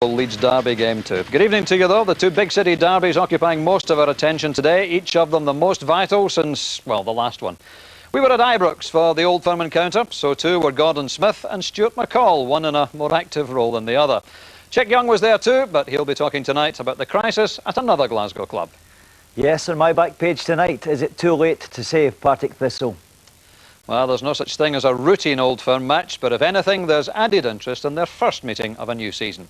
Leeds derby game too. Good evening to you though. The two big city derbies occupying most of our attention today, each of them the most vital since, well, the last one. We were at Ibrox for the Old Firm encounter, so too were Gordon Smith and Stuart McCall, one in a more active role than the other. Chick Young was there too, but he'll be talking tonight about the crisis at another Glasgow club. Yes, on my back page tonight, is it too late to save Partick Thistle? Well, there's no such thing as a routine Old Firm match, but if anything, there's added interest in their first meeting of a new season.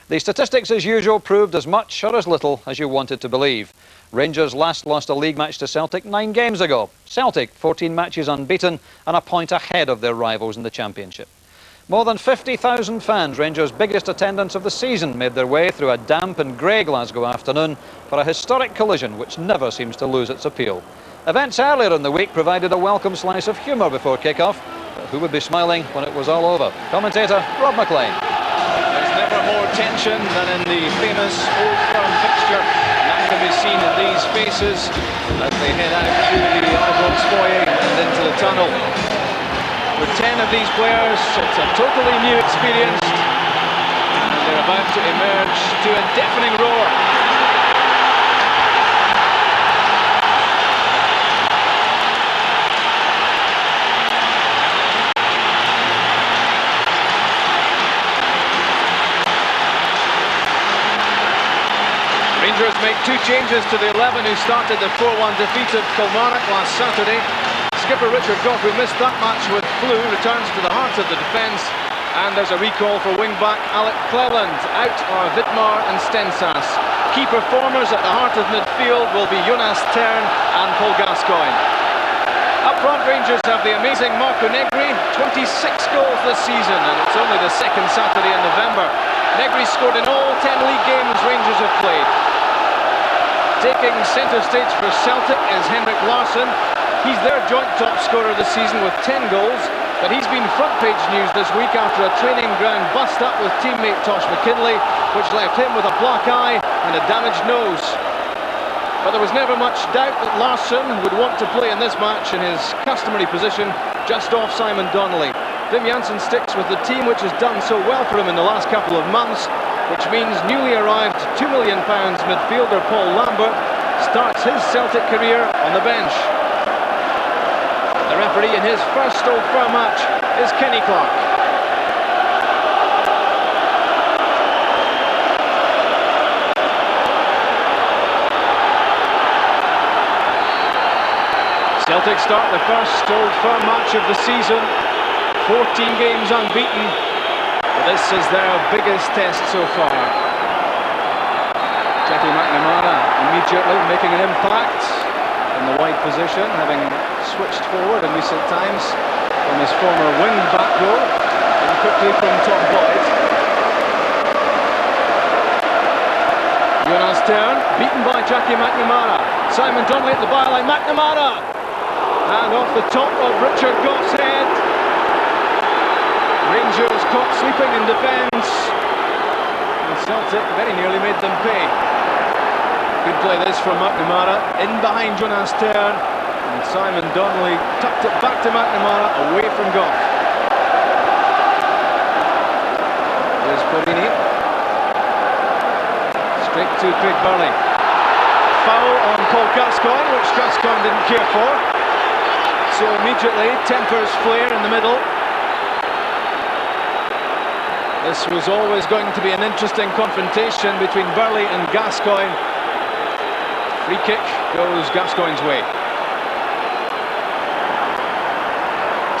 The statistics, as usual, proved as much or as little as you wanted to believe. Rangers last lost a league match to Celtic 9 games ago. Celtic, 14 matches unbeaten and a point ahead of their rivals in the Championship. More than 50,000 fans, Rangers' biggest attendance of the season, made their way through a damp and grey Glasgow afternoon for a historic collision which never seems to lose its appeal. Events earlier in the week provided a welcome slice of humour before kick-off, but who would be smiling when it was all over? Commentator Rob McLean. Never more tension than in the famous Old Firm fixture. That can be seen in these faces as they head out through the Ibrox foyer and into the tunnel. With 10 of these players, it's a totally new experience, and they're about to emerge to a deafening roar. Rangers make 2 changes to the 11 who started the 4-1 defeat of Kilmarnock last Saturday. Skipper Richard Gough, who missed that match with flu, returns to the heart of the defence, and there's a recall for wing-back Alec Cleland. Out are Vidmar and Stensas. Key performers at the heart of midfield will be Jonas Tern and Paul Gascoigne. Up front, Rangers have the amazing Marco Negri, 26 goals this season, and it's only the second Saturday in November. Negri scored in all 10 league games Rangers have played. Taking centre stage for Celtic is Henrik Larsson. He's their joint top scorer this season with 10 goals, but he's been front page news this week after a training ground bust-up with teammate Tosh McKinlay, which left him with a black eye and a damaged nose. But there was never much doubt that Larsson would want to play in this match in his customary position just off Simon Donnelly. Wim Jansen sticks with the team which has done so well for him in the last couple of months, which means newly arrived £2 million midfielder Paul Lambert starts his Celtic career on the bench. The referee in his first Old Firm match is Kenny Clark. Celtic start the first Old Firm match of the season, 14 games unbeaten. This is their biggest test so far. Jackie McNamara immediately making an impact in the wide position, having switched forward in recent times from his former wing-back role, and quickly from Tom Boyd. Jonas Tern, beaten by Jackie McNamara. Simon Donnelly at the byline, McNamara! And off the top of Richard Gough's head. Rangers caught sleeping in defence, and Celtic very nearly made them pay. Good play this from McNamara, in behind Jonas Tern, and Simon Donnelly tucked it back to McNamara, away from Gough. There's Porini. Straight to Craig Burley. Foul on Paul Gascoigne, which Gascoigne didn't care for. So immediately tempers flare in the middle. This was always going to be an interesting confrontation between Burley and Gascoigne. Free kick goes Gascoigne's way.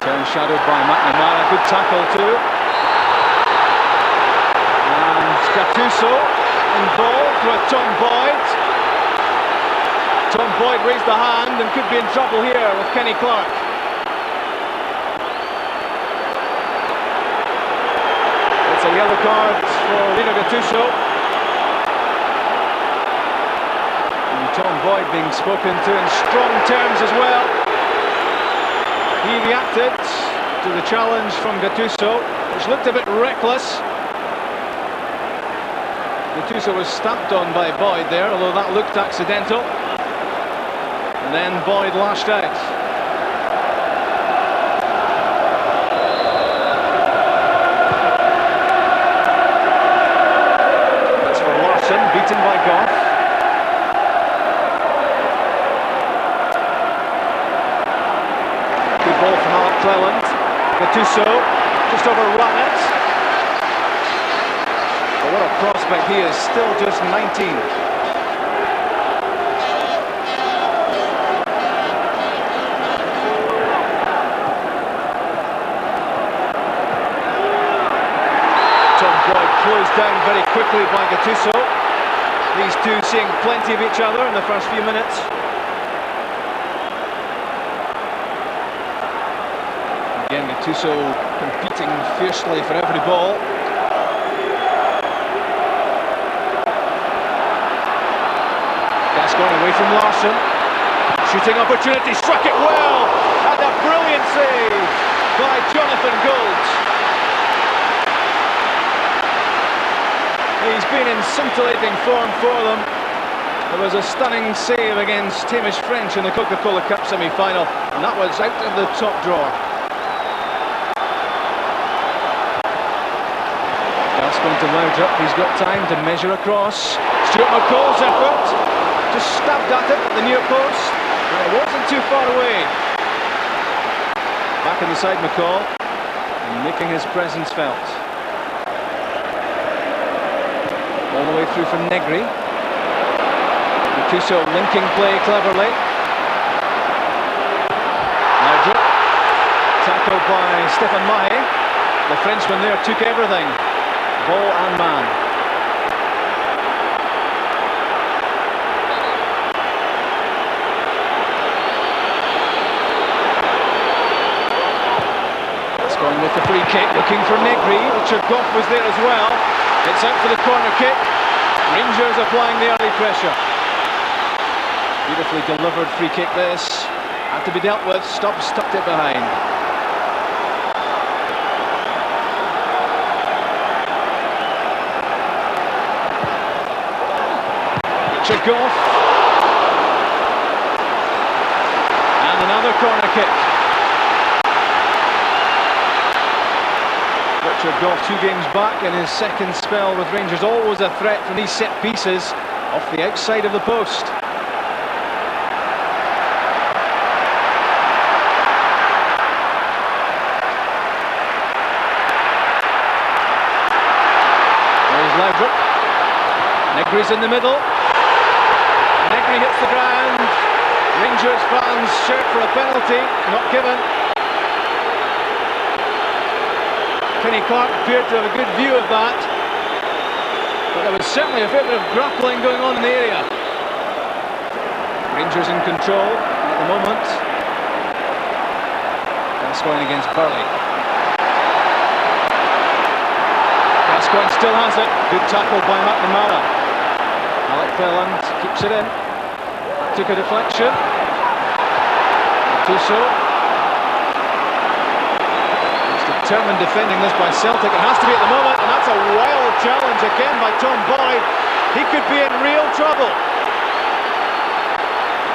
Turn shadowed by McNamara, good tackle too. And Gattuso involved with Tom Boyd. Tom Boyd raised the hand and could be in trouble here with Kenny Clark. A yellow card for Rino Gattuso. And Tom Boyd being spoken to in strong terms as well. He reacted to the challenge from Gattuso, which looked a bit reckless. Gattuso was stamped on by Boyd there, although that looked accidental. And then Boyd lashed out. McClelland. Gattuso just overrun it. But what a prospect he is, still just 19. Closed down very quickly by Gattuso. These two seeing plenty of each other in the first few minutes. Again, Gattuso competing fiercely for every ball. Gascoigne away from Larsson. Shooting opportunity, struck it well. And a brilliant save by Jonathan Gould. He's been in scintillating form for them. There was a stunning save against Hamish French in the Coca-Cola Cup semi-final, and that was out of the top drawer. Gascoigne to Laudrup, he's got time to measure across. Stuart McCall's effort, just stabbed at it at the near post, and it wasn't too far away. Back inside McCall, and making his presence felt. All the way through for Negri. Gattuso linking play cleverly. Laudrup. Tackled by Stefan Mahe. The Frenchman there took everything. Ball and man. Gascoigne with the free kick, looking for Negri. Richard Gough was there as well. It's out for the corner kick. Rangers applying the early pressure. Beautifully delivered free kick this. Had to be dealt with. Stubbs tucked it behind. Richard Gough. And another corner kick. Richard Gough 2 games back in his second spell with Rangers. Always a threat from these set pieces off the outside of the post. There's Laudrup. Negri's in the middle. Negri hits the ground. Rangers fans shout for a penalty, not given. Kenny Clark appeared to have a good view of that, but there was certainly a fair bit of grappling going on in the area. Rangers in control at the moment. Gascoigne against Burley. Gascoigne still has it. Good tackle by McNamara. Alec Cleland keeps it in. Took a deflection. Gattuso. Determined defending this by Celtic. It has to be at the moment, and that's a wild challenge again by Tom Boyd. He could be in real trouble.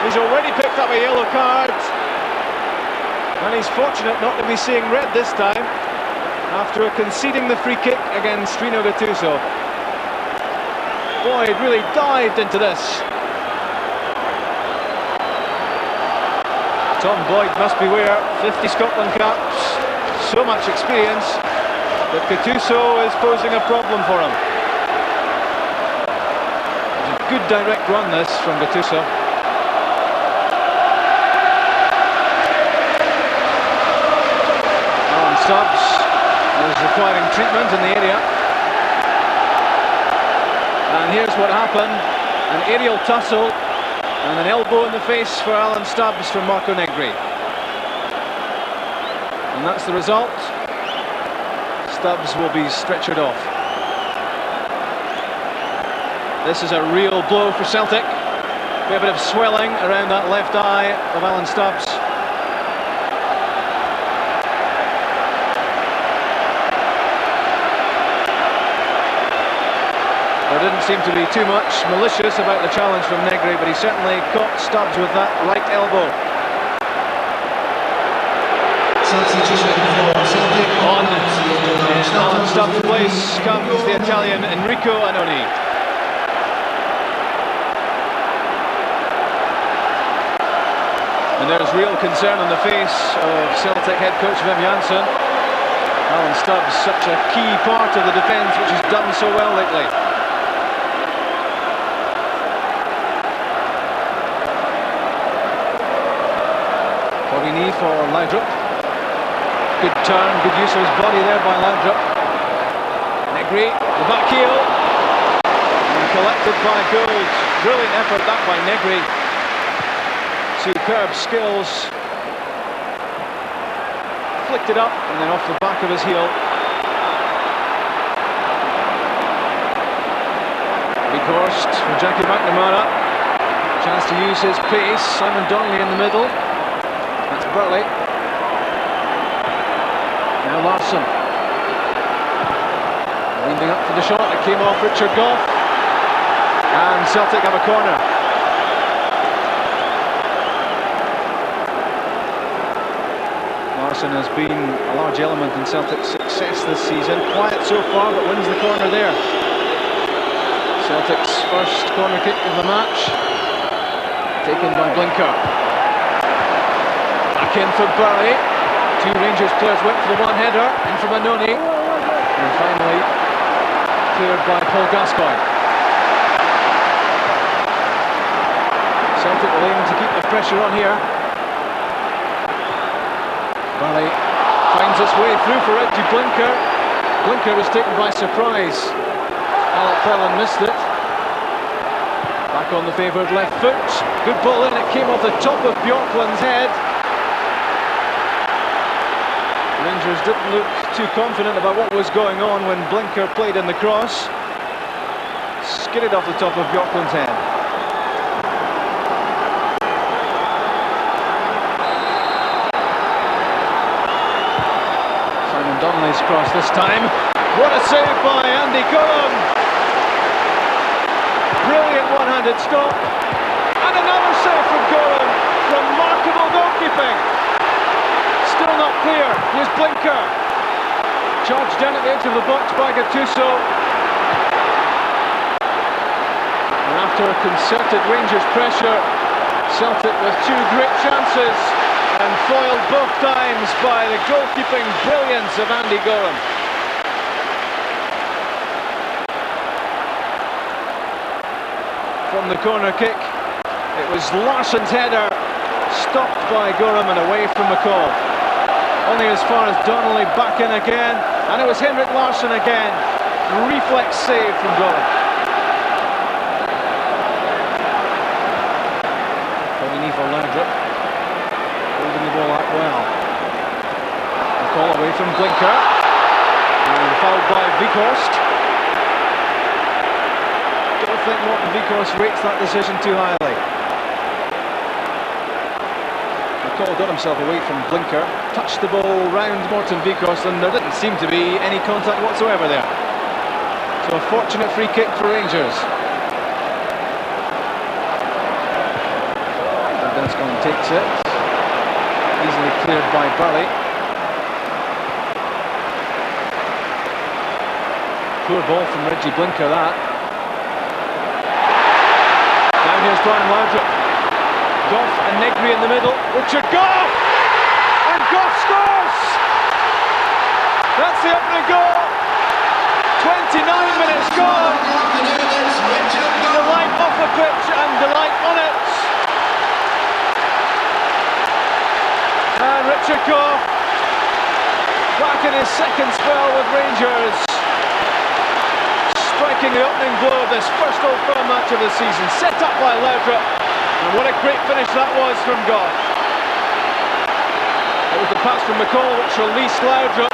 He's already picked up a yellow card, and he's fortunate not to be seeing red this time after conceding the free kick against Rino Gattuso. Boyd really dived into this. Tom Boyd must beware. 50 Scotland caps. So much experience, but Gattuso is posing a problem for him. It's a good direct run this from Gattuso. Alan Stubbs is requiring treatment in the area. And here's what happened. An aerial tussle and an elbow in the face for Alan Stubbs from Marco Negri. And that's the result. Stubbs will be stretchered off. This is a real blow for Celtic. A bit of swelling around that left eye of Alan Stubbs. There didn't seem to be too much malicious about the challenge from Negri, but he certainly caught Stubbs with that right elbow. On in Alan Stubbs' place comes the Italian Enrico Annoni. there's real concern on the face of Celtic head coach Wim Jansen. Alan Stubbs, such a key part of the defence, which he's done so well lately. Corrini for Laudrup. Good turn, good use of his body there by Laudrup. Negri, the back heel. And collected by Gould. Brilliant effort that by Negri. Superb skills. Flicked it up and then off the back of his heel. Weghorst from Jackie McNamara. Chance to use his pace. Simon Donnelly in the middle. That's Burley. Now Larsson. Winding up for the shot. It came off Richard Gough. And Celtic have a corner. Larsson has been a large element in Celtic's success this season. Quiet so far, but wins the corner there. Celtic's first corner kick of the match, taken by Blinker. Back in for Burley. Two Rangers players went for the one-header, in from Annoni. And finally, cleared by Paul Gascoigne. Celtic will aim to keep the pressure on here. Burley finds its way through for Reggie Blinker. Blinker was taken by surprise. Alec Phelan missed it. Back on the favoured left foot. Good ball in, it came off the top of Bjorklund's head. Rangers didn't look too confident about what was going on when Blinker played in the cross. Skidded off the top of Bjorklund's head. Donnelly's cross this time. What a save by Andy Goram! Brilliant one-handed stop. And another save from Goram. Remarkable goalkeeping. Still not clear. Here's Blinker. Charged down at the edge of the box by Gattuso. And after a concerted Rangers pressure, Celtic with two great chances. And foiled both times by the goalkeeping brilliance of Andy Goram. From the corner kick, it was Larsson's header, stopped by Goram and away from McCall. Only as far as Donnelly, back in again, and it was Henrik Larsson again. Reflex save from Goram. Corrini for Laudrup. Holding the ball up well. The call away from Blinker. And fouled by Weghorst. Don't think Morten Weghorst rates that decision too highly. McCall got himself away from Blinker. Touched the ball round Morten Weghorst and there didn't seem to be any contact whatsoever there. So a fortunate free kick for Rangers. Gascoigne takes it. Easily cleared by Burley. Poor ball from Reggie Blinker, that. Now here's Brian Laudrup. Gough and Negri in the middle. Richard Gough! And Gough scores! That's the opening goal. 29 minutes gone. Delight off the pitch and delight on it. And Richard Gough, back in his second spell with Rangers, striking the opening blow of this first Old Firm match of the season, set up by Laudrup, and what a great finish that was from Gough. It was the pass from McCall which released Laudrup.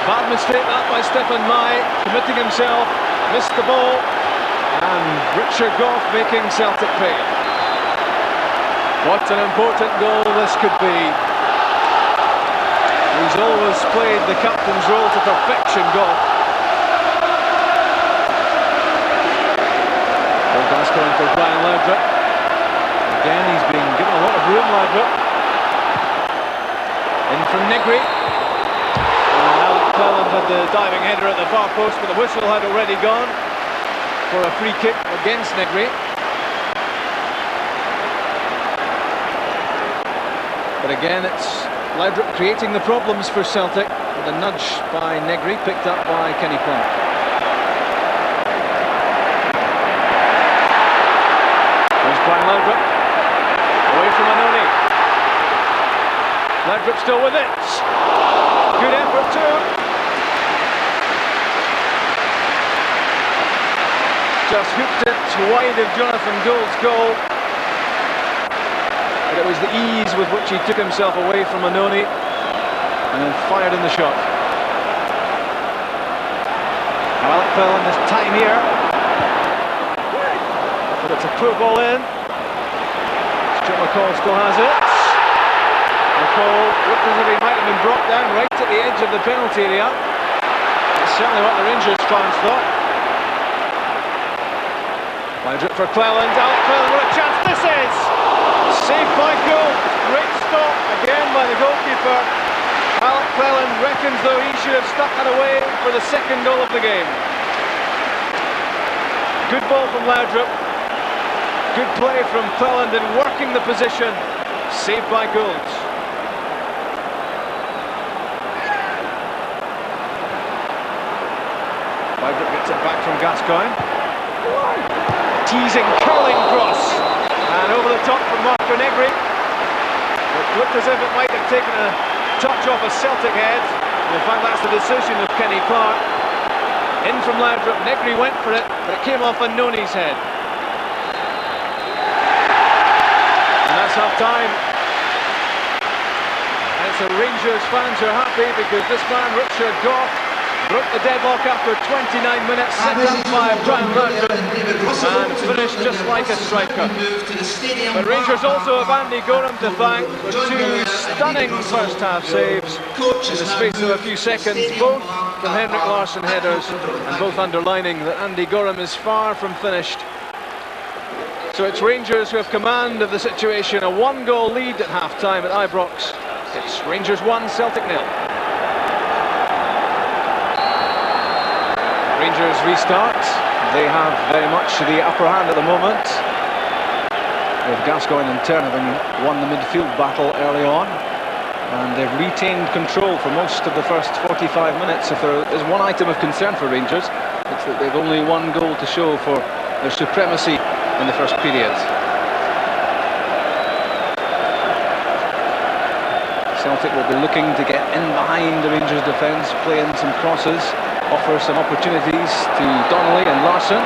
Bad mistake that by Stefan Mai, committing himself, missed the ball, and Richard Gough making Celtic pay. What an important goal this could be. He's always played the captain's role to perfection, Gough. Paul Gascoigne for Brian Laudrup. Again, he's been given a lot of room, Laudrup. In from Negri. And Alec Phelan had the diving header at the far post, but the whistle had already gone for a free kick against Negri. But again, it's Laudrup creating the problems for Celtic. The nudge by Negri, picked up by Kenny Clark. There's Brian Laudrup, away from Annoni. Laudrup still with it. Good effort too. Just hooked it wide of Jonathan Gould's goal. But it was the ease with which he took himself away from Annoni and then fired in the shot. Alec Phelan this time here. But it's a poor ball in. Stuart McCall still has it. McCall looked as if he might have been brought down right at the edge of the penalty area. That's certainly what the Rangers fans thought. Laudrup for Cleland. Alec Cleland, what a chance this is! Saved by Gould. Great stop again by the goalkeeper. Alec Cleland reckons though he should have stuck that away for the second goal of the game. Good ball from Laudrup. Good play from Cleland in working the position. Saved by Gould. Laudrup gets it back from Gascoigne. Teasing, curling cross. And over the top from Marco Negri. It looked as if it might have taken a touch off a Celtic head. In fact, that's the decision of Kenny Clark. In from Laudrup, Negri went for it, but it came off Annoni's head. And that's half time. And it's the Rangers fans who are happy because this man, Richard Gough, broke the deadlock after 29 minutes, set up by Brian Laudrup and finished just like a striker. But Rangers also have Andy Gorham to thank for two stunning first half saves in the space of a few seconds, both from Henrik Larsson headers and both underlining that Andy Gorham is far from finished. So it's Rangers who have command of the situation, a one-goal lead at half-time at Ibrox. It's Rangers 1, Celtic 0. Rangers restart. They have very much the upper hand at the moment, with Gascoigne in turn having won the midfield battle early on, and they've retained control for most of the first 45 minutes. If there is one item of concern for Rangers, it's that they've only one goal to show for their supremacy in the first period. Celtic will be looking to get in behind the Rangers defence, play in some crosses, offer some opportunities to Donnelly and Larsson.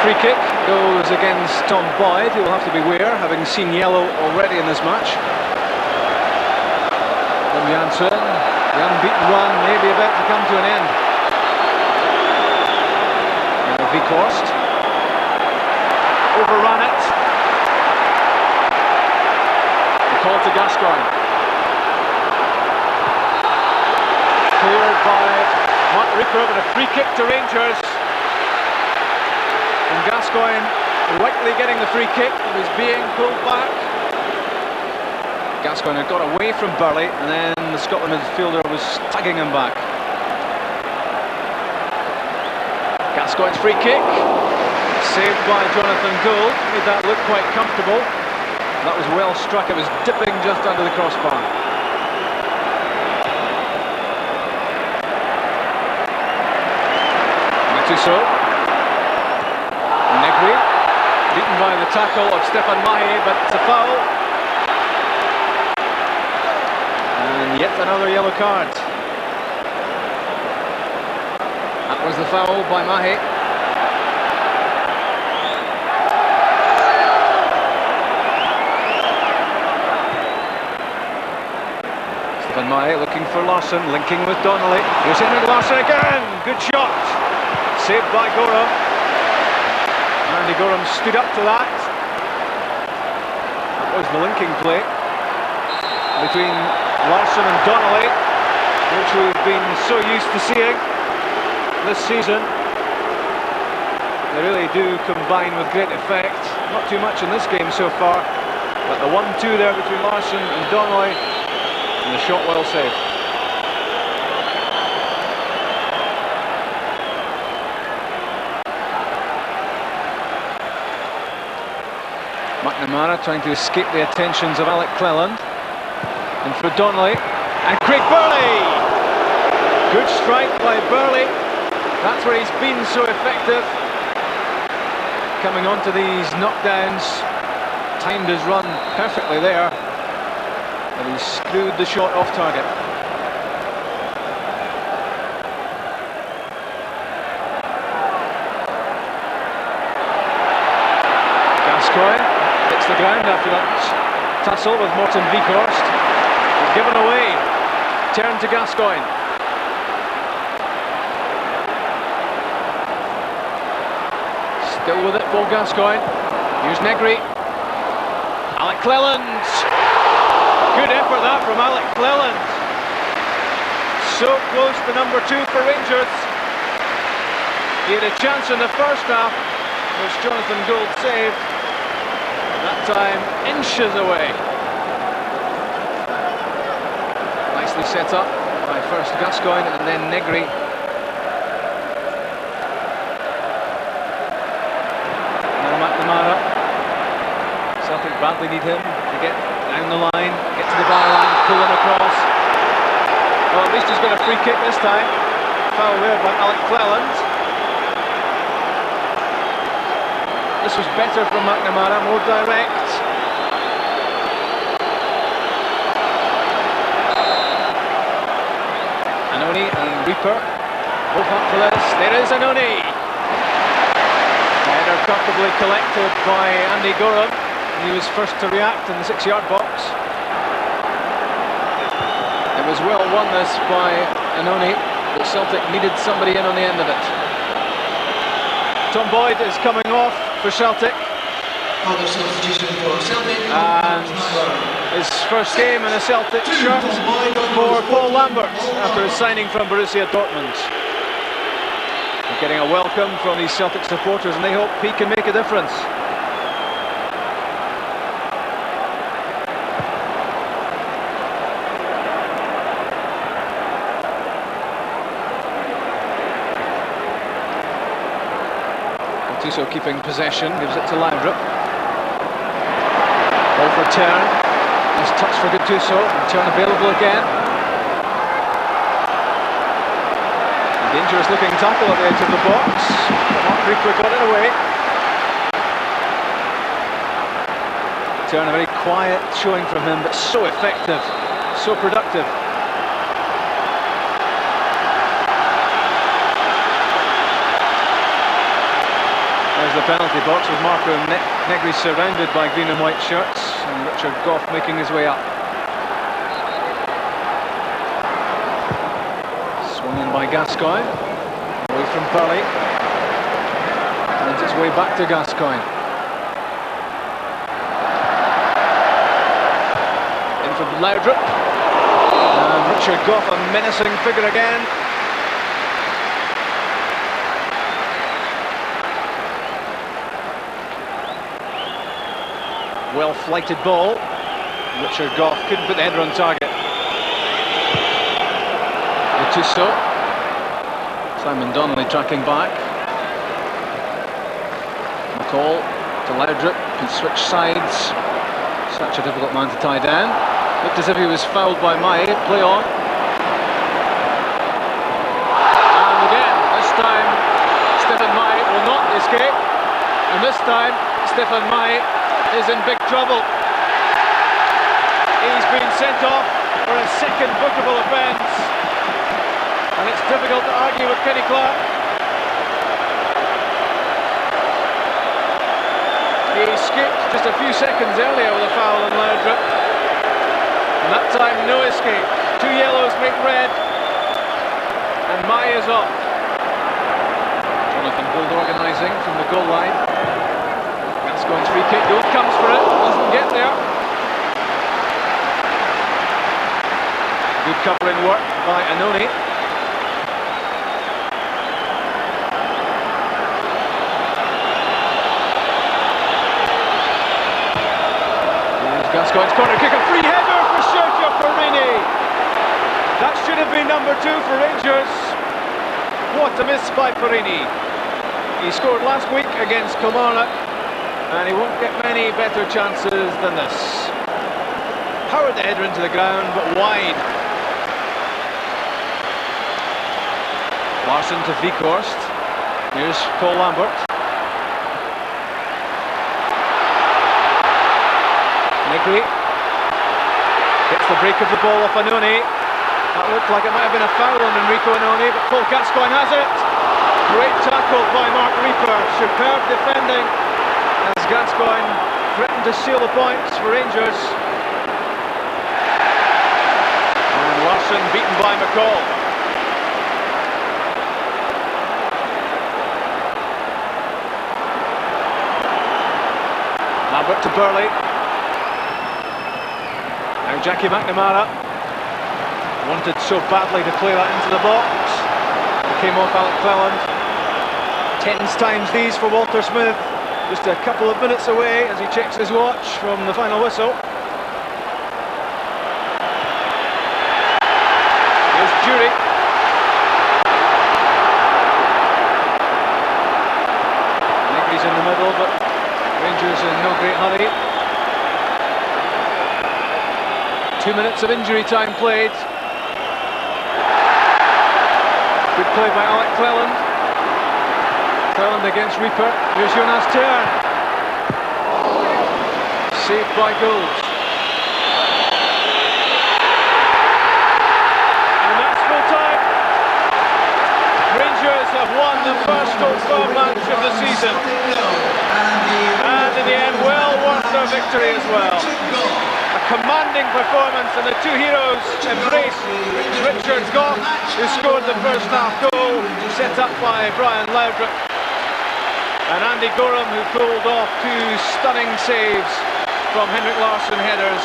Free kick goes against Tom Boyd, who will have to beware, having seen yellow already in this match. From Janssen, the unbeaten run may be about to come to an end. Vikhorst overrun it. The call to Gascoigne. Cleared by Mark Rickrove and a free kick to Rangers. And Gascoigne rightly getting the free kick. It was being pulled back. Gascoigne had got away from Burley and then the Scotland midfielder was tugging him back. Gascoigne's free kick, saved by Jonathan Gould, made that look quite comfortable. That was well struck, it was dipping just under the crossbar. Gattuso. Negri, beaten by the tackle of Stefan Mahe, but it's a foul. And yet another yellow card. That was the foul by Mahe. Stefan Mahe looking for Larsson, linking with Donnelly. Here's Henrik Larsson again. Good shot. Saved by Gorham. Andy Gorham stood up to that. That was the linking play between Larsson and Donnelly, which we've been so used to seeing this season. They really do combine with great effect. Not too much in this game so far, but the 1-2 there between Larsson and Donnelly, and the shot well saved. McNamara trying to escape the attentions of Alec Cleland. And for Donnelly. And Craig Burley! Good strike by Burley. That's where he's been so effective. Coming onto these knockdowns. Timed his run perfectly there. But he screwed the shot off target. Gascoigne hits the ground after that tussle with Morten Vikhorst. He's given away. Turn to Gascoigne. Still with it, Paul Gascoigne. Here's Negri. Alec Cleland. Good effort that from Alec Cleland. So close to number 2 for Rangers. He had a chance in the first half, which Jonathan Gould saved. That time, inches away. Nicely set up by first Gascoigne and then Negri. Now McNamara. Celtic badly need him to get down the line, get to the byline, pull him across. Well, at least he's got a free kick this time. Foul there by Alec Cleland. This was better from McNamara, more direct. Annoni and Reaper both up for this. There is Annoni. Header comfortably collected by Andy Gorham. He was first to react in the 6-yard box. It was well won this by Annoni, but Celtic needed somebody in on the end of it. Tom Boyd is coming off for Celtic. And his first game in a Celtic shirt for Paul Lambert after his signing from Borussia Dortmund. They're getting a welcome from these Celtic supporters and they hope he can make a difference. So keeping possession, gives it to Laudrup. Ball for Turn. Nice touch for Gattuso. Turn available again. A dangerous looking tackle at the edge of the box. But Mark Reaper got it away. Turn, a very quiet showing from him, but so effective, so productive. The penalty box with Marco Negri surrounded by green and white shirts, and Richard Gough making his way up. Swung in by Gascoigne, away from Burley, and its way back to Gascoigne. In from Laudrup, and Richard Gough, a menacing figure again. Well flighted ball. Richard Gough couldn't put the header on target. Gattuso. Simon Donnelly tracking back. McCall to Laudrup, can switch sides. Such a difficult man to tie down. Looked as if he was fouled by Mai. Play on. And again, this time Stefan Mai will not escape. And this time Stefan Mai is in big trouble. He's been sent off for a second bookable offence, and it's difficult to argue with Kenny Clark. He escaped just a few seconds earlier with a foul on Laudrup, and that time no escape. 2 yellows make red, and Mai is off. Jonathan Gould organising from the goal line. Gascoigne's free kick, Gould comes for it, doesn't get there. Good covering work by Annoni. Here's Gascoigne's corner kick, a free header for Sergio Perini. That should have been number 2 for Rangers. What a miss by Perini. He scored last week against Kilmarnock. And he won't get many better chances than this. Powered the header into the ground, but wide. Larsson to Vikhorst. Here's Paul Lambert. Negri gets the break of the ball off Annoni. That looked like it might have been a foul on Enrico Annoni, but Paul Gascoigne has it. Great tackle by Mark Reaper. Superb defending as Gascoigne threatened to seal the points for Rangers. And Larsson beaten by McCall. Lambert to Burley. Now Jackie McNamara wanted so badly to play that into the box. It came off Alec Cleland. Tense times these for Walter Smith. Just a couple of minutes away as he checks his watch from the final whistle. Here's Jury. Negri's in the middle, but Rangers in no great hurry. 2 minutes of injury time played. Good play by Alec Cleland. Cleland against Reaper. Here's Jonas Tern. Saved by Gould. And that's full time. Rangers have won the first Old Firm match of the season. And in the end, well worth their victory as well. A commanding performance, and the two heroes embraced Richard Gough, who scored the first half goal, set up by Brian Laudrup, and Andy Gorham, who pulled off two stunning saves from Henrik Larsson headers.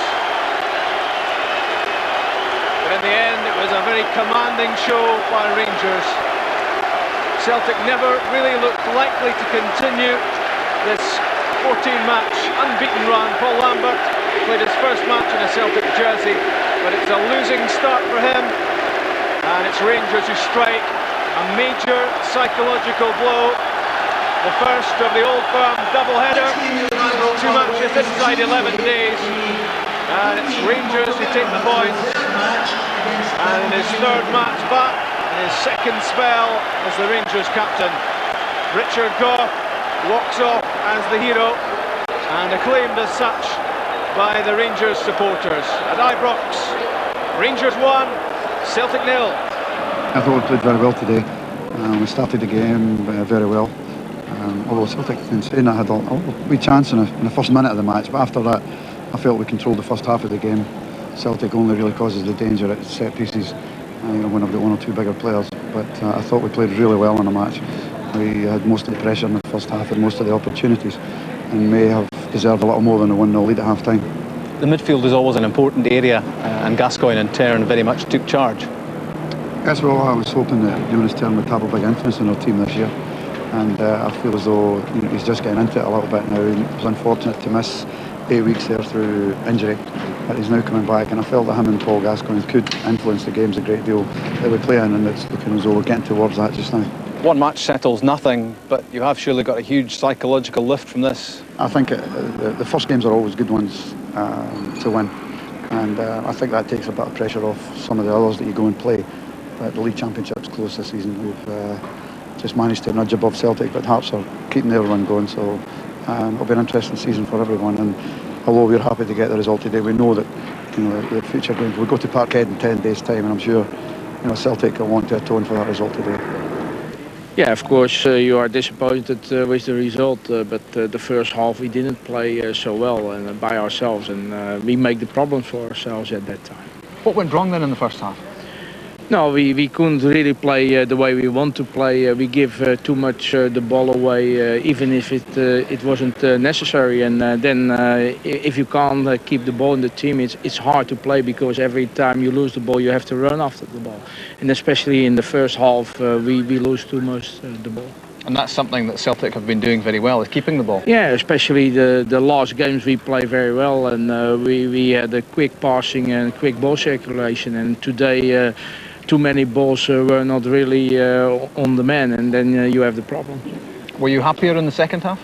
But in the end, it was a very commanding show by Rangers. Celtic never really looked likely to continue this 14-match unbeaten run. Paul Lambert played his first match in a Celtic jersey, but it's a losing start for him, and it's Rangers who strike a major psychological blow. The first of the Old Firm double-header, 2 matches inside 11 days, and it's Rangers who take the points. And in his third match back, in his second spell as the Rangers captain, Richard Gough walks off as the hero, and acclaimed as such by the Rangers supporters. At Ibrox, Rangers 1, Celtic 0. I thought we played very well today. We started the game very well. Although Celtic, in saying that, had a wee chance in the first minute of the match, but after that I felt we controlled the first half of the game. Celtic only really causes the danger at set pieces, when I've got one or two bigger players, but I thought we played really well in the match. We had most of the pressure in the first half and most of the opportunities, and may have deserved a little more than a 1-0 lead at half time. The midfield is always an important area, and Gascoigne in turn very much took charge. Yes, well, I was hoping that Jonas Tern would have a big influence in our team this year, and I feel as though he's just getting into it a little bit now. He was unfortunate to miss 8 weeks there through injury, but he's now coming back, and I felt that him and Paul Gascoigne could influence the games a great deal that we play in, and it's looking as though we're getting towards that just now. One match settles nothing, but you have surely got a huge psychological lift from this. I think the first games are always good ones to win, and I think that takes a bit of pressure off some of the others that you go and play. But the League Championship's close this season. We've just managed to nudge above Celtic, but Hearts are keeping their run going, so it'll be an interesting season for everyone. And although we're happy to get the result today, we know that the future games, we'll go to Parkhead in 10 days' time, and I'm sure Celtic will want to atone for that result today. Yeah, of course you are disappointed with the result, but the first half we didn't play so well and by ourselves, and we make the problems for ourselves at that time. What went wrong then in the first half? No, we couldn't really play the way we want to play. We give too much the ball away, even if it wasn't necessary. And then if you can't keep the ball in the team, it's hard to play, because every time you lose the ball, you have to run after the ball. And especially in the first half, we lose too much the ball. And that's something that Celtic have been doing very well, is keeping the ball. Yeah, especially the last games we play very well, and we had a quick passing and quick ball circulation. And today, too many balls were not really on the man, and then you have the problem. Were you happier in the second half?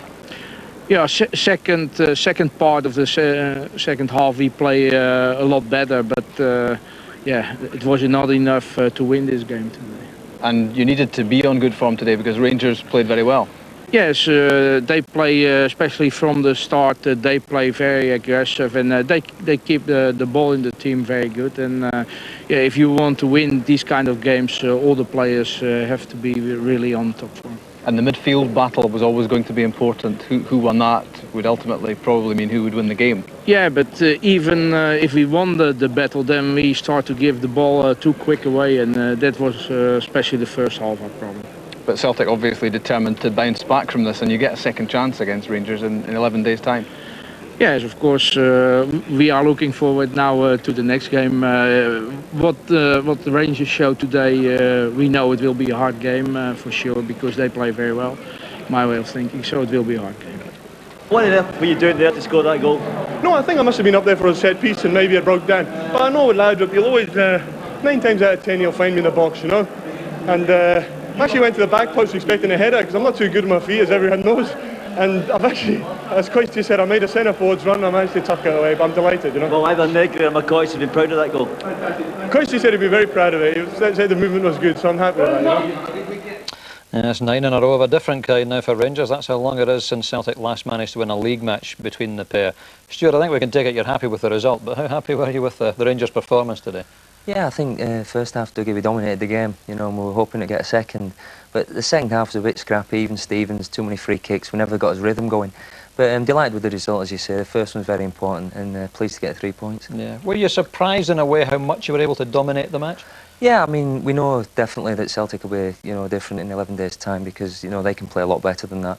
Yeah, second part of the second half we play a lot better, but yeah, it was not enough to win this game today. And you needed to be on good form today because Rangers played very well. Yes, they play, especially from the start, they play very aggressive, and they keep the ball in the team very good. And yeah, if you want to win these kind of games, all the players have to be really on top form. And the midfield battle was always going to be important. Who won that would ultimately probably mean who would win the game. Yeah, but even if we won the battle, then we start to give the ball too quick away, and that was especially the first half our problem. But Celtic obviously determined to bounce back from this, and you get a second chance against Rangers in 11 days' time. Yes, of course, we are looking forward now to the next game. What the Rangers show today, we know it will be a hard game for sure, because they play very well, my way of thinking, so it will be a hard game. What on earth were you doing there to score that goal? No, I think I must have been up there for a set piece and maybe it broke down. But I know with Laudrup, you'll always, 9 times out of 10, you'll find me in the box, you know. And I actually went to the back post expecting a header because I'm not too good with my feet, as everyone knows. And I've actually, as Coisty said, I made a centre forwards run and I managed to tuck it away, but I'm delighted, you know. Well, either Negri or McCoy have been proud of that goal. Coisty said he'd be very proud of it. He said the movement was good, so I'm happy with that, you know. Yeah, it's 9 in a row of a different kind now for Rangers. That's how long it is since Celtic last managed to win a league match between the pair. Stuart, I think we can take it you're happy with the result, but how happy were you with the Rangers' performance today? Yeah, I think first half, Dougie, we dominated the game, you know, and we were hoping to get a second. But the second half was a bit scrappy, even Stevens, too many free kicks, we never got his rhythm going. But I'm delighted with the result, as you say. The first one's very important, and pleased to get 3 points. Yeah. Were you surprised in a way how much you were able to dominate the match? Yeah, I mean, we know definitely that Celtic will be, you know, different in 11 days' time because, you know, they can play a lot better than that.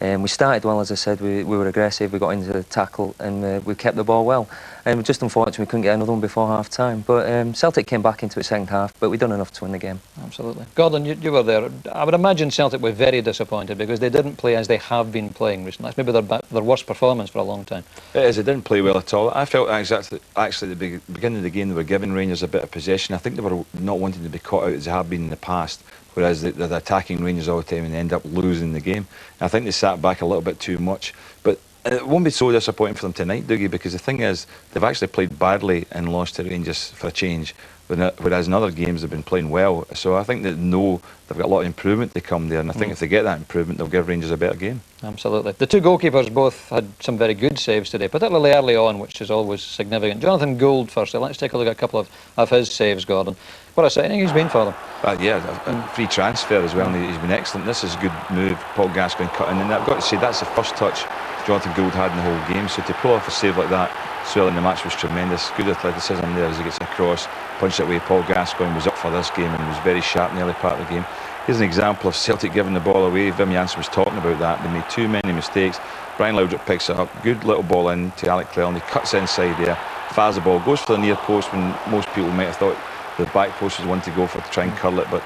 We started well, as I said, we were aggressive, we got into the tackle and we kept the ball well. And just unfortunately we couldn't get another one before half-time. But Celtic came back into it second half, but we done enough to win the game. Absolutely. Gordon, you were there. I would imagine Celtic were very disappointed because they didn't play as they have been playing recently. That's maybe their worst performance for a long time. It is, they didn't play well at all. I felt actually at the beginning of the game they were giving Rangers a bit of possession. I think they were not wanting to be caught out as they have been in the past, whereas they're attacking Rangers all the time and they end up losing the game. I think they sat back a little bit too much, but it won't be so disappointing for them tonight, Dougie, because the thing is, they've actually played badly and lost to Rangers for a change, whereas in other games they've been playing well. So I think they know they've got a lot of improvement to come there, and I think if they get that improvement, they'll give Rangers a better game. Absolutely. The two goalkeepers both had some very good saves today, particularly early on, which is always significant. Jonathan Gould, firstly, let's take a look at a couple of his saves, Gordon. What a signing he's been for them. Yeah, a free transfer as well, and he's been excellent. This is a good move, Paul Gascoigne cutting in. I've got to say, that's the first touch Jonathan Gould had in the whole game, so to pull off a save like that so early in the match was tremendous. Good athleticism there as he gets across, punched it away. Paul Gascoigne was up for this game and was very sharp in the early part of the game. Here's an example of Celtic giving the ball away. Wim Jansen was talking about that. They made too many mistakes. Brian Laudrup picks it up, good little ball in to Alec Cleland. He cuts inside there, fires the ball, goes for the near post when most people might have thought the back post was one to go for to try and curl it, but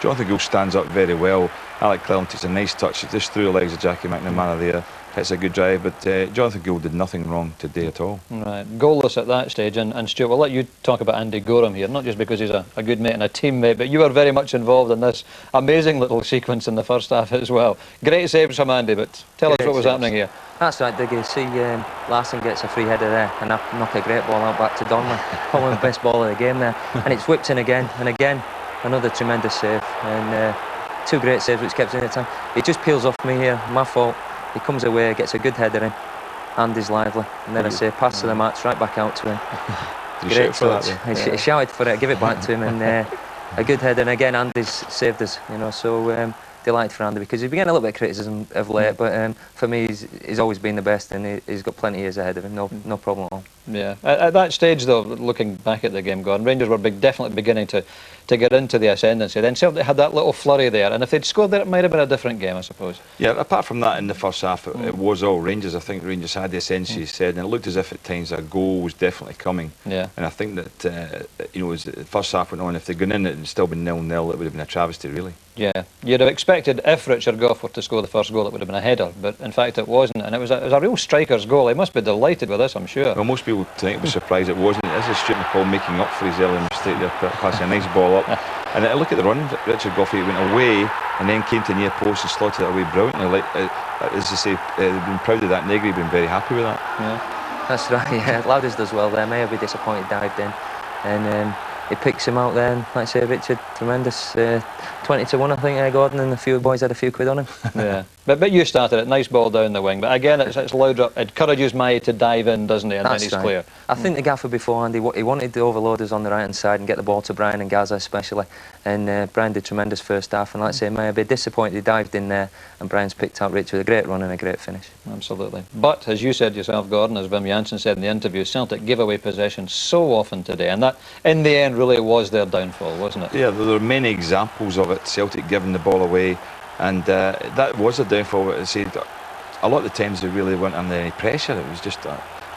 Jonathan Gould stands up very well. Alec Cleland takes a nice touch just through the legs of Jackie McNamara there. It's a good drive, but Jonathan Gould did nothing wrong today at all. Right, goalless at that stage, and Stuart, we'll let you talk about Andy Gorham here, not just because he's a good mate and a teammate, but you were very much involved in this amazing little sequence in the first half as well. Great saves from Andy, but tell us what was happening here. That's right, Dougie. See, Larson gets a free header there and I knock a great ball out back to Donnelly. Probably the best ball of the game there. And it's whipped in again, and again, another tremendous save. And two great saves which kept in the time. It just peels off me here, my fault. He comes away, gets a good header in, Andy's lively, and then I say pass to the match, right back out to him. Great touch. He shouted for it, give it back to him, and a good header, and again Andy's saved us, you know, so delighted for Andy because he's been getting a little bit of criticism of late, but for me he's always been the best, and he's got plenty of years ahead of him, no problem at all. Yeah, at that stage though, looking back at the game, Gordon, Rangers were definitely beginning to get into the ascendancy. Then Celtic had that little flurry there, and if they'd scored there, it might have been a different game, I suppose. Yeah, apart from that, in the first half, it was all Rangers. I think Rangers had the ascendancy, he said, and it looked as if at times a goal was definitely coming. Yeah. And I think that, you know, as the first half went on, if they'd gone in and still been 0-0, it would have been a travesty, really. Yeah, you'd have expected if Richard Gough were to score the first goal, it would have been a header, but in fact it wasn't, and it was a real striker's goal. He must be delighted with this, I'm sure. Well, most people tonight were surprised it wasn't. This is Stuart McCall making up for his early mistake there, passing a nice ball up. And look at the run, Richard Goffey went away and then came to near post and slotted it away brilliantly. Like, as I say, they've been proud of that. Negri been very happy with that. Yeah, that's right. Yeah, Louders does well there. May be disappointed dived in, and he picks him out there. And like I say, Richard, tremendous. 20-1, I think, Gordon, and a few boys had a few quid on him. Yeah, but you started it. Nice ball down the wing. But again, it's Loudrup. It encourages May to dive in, doesn't he? And That's then he's right. clear. I think the gaffer beforehand, he wanted the overloaders on the right hand side and get the ball to Brian and Gaza especially. And Brian did tremendous first half. And like I say, May a bit disappointed he dived in there, and Brian's picked out Rich with a great run and a great finish. Absolutely. But as you said yourself, Gordon, as Wim Jansen said in the interview, Celtic gave away possession so often today, and that, in the end, really was their downfall, wasn't it? Yeah, there were many examples of it. Celtic giving the ball away, and that was a downfall. I said, a lot of the times they really weren't under any pressure. It was just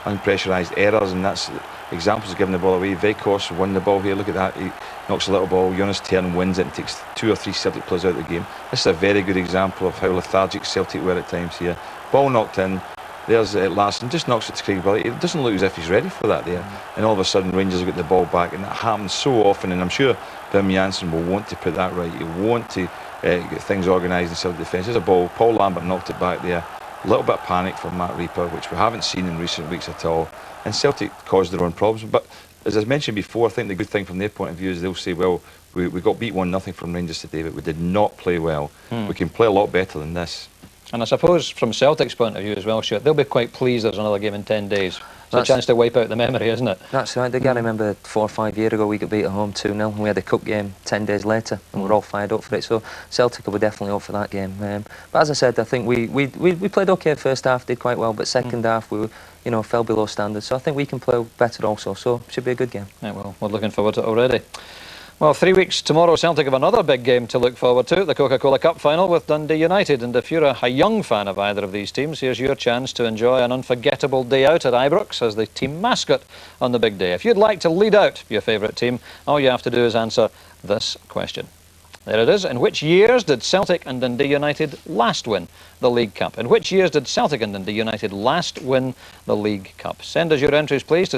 unpressurised errors, and that's examples of giving the ball away. Veikos won the ball here. Look at that. He knocks a little ball. Jonas Tern wins it and takes 2 or 3 Celtic players out of the game. This is a very good example of how lethargic Celtic were at times here. Ball knocked in. There's Larsson, just knocks it to Craig Billy. It doesn't look as if he's ready for that there. And all of a sudden Rangers have got the ball back, and that happens so often, and I'm sure Wim Jansen will want to put that right. He'll want to get things organised in Celtic defence. There's a ball. Paul Lambert knocked it back there. A little bit of panic from Matt Reaper, which we haven't seen in recent weeks at all. And Celtic caused their own problems. But as I mentioned before, I think the good thing from their point of view is they'll say, well, we got beat 1-0 from Rangers today, but we did not play well. We can play a lot better than this. And I suppose from Celtic's point of view as well, Stuart, they'll be quite pleased there's another game in 10 days. It's a chance to wipe out the memory, isn't it? That's right. They got to remember 4 or 5 years ago we got beat at home 2-0, and we had a cup game 10 days later, and we're all fired up for it. So Celtic will be definitely up for that game. But as I said, I think we played okay first half, did quite well, but second half we fell below standards. So I think we can play better also. So it should be a good game. Yeah, well, we're looking forward to it already. Well, 3 weeks tomorrow, Celtic have another big game to look forward to, the Coca-Cola Cup final with Dundee United. And if you're a young fan of either of these teams, here's your chance to enjoy an unforgettable day out at Ibrox as the team mascot on the big day. If you'd like to lead out your favourite team, all you have to do is answer this question. There it is. In which years did Celtic and Dundee United last win the League Cup? In which years did Celtic and Dundee United last win the League Cup? Send us your entries, please, to